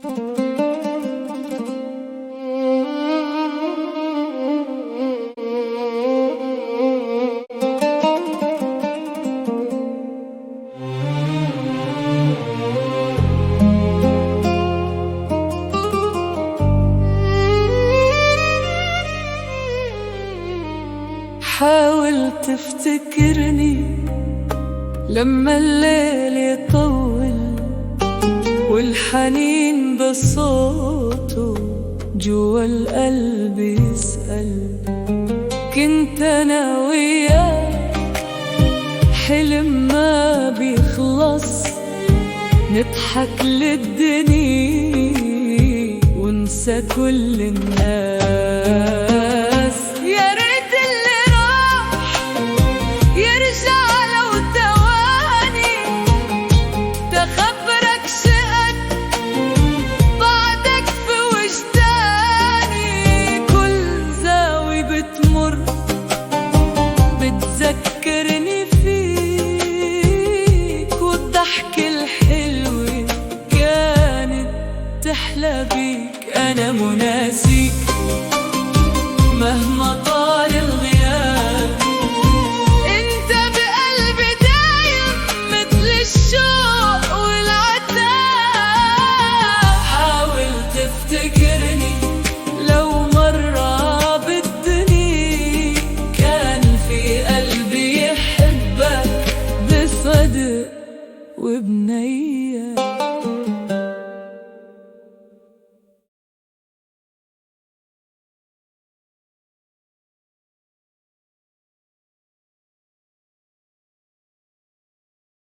حاول تفتكرني لما الليل يطول والحنين بصوته جوا القلب يسأل. كنت أنا وياك حلم ما بيخلص، نضحك للدنيا ونسى كل الناس. يا ريت اللي راح يرجع لو تواني، تخبرك شقك بعدك في وجداني. كل زاوية بتمر بتذكرني فيك، والضحكة الحلوة كانت تحلى بيك. أنا مناسيك مهما طال الغياب، انت بقلبي دايم مثل الشوق والعتاب. حاول تفتكرني لو مرة بالدنيا كان في قلبي يحبك بصدق وبنية.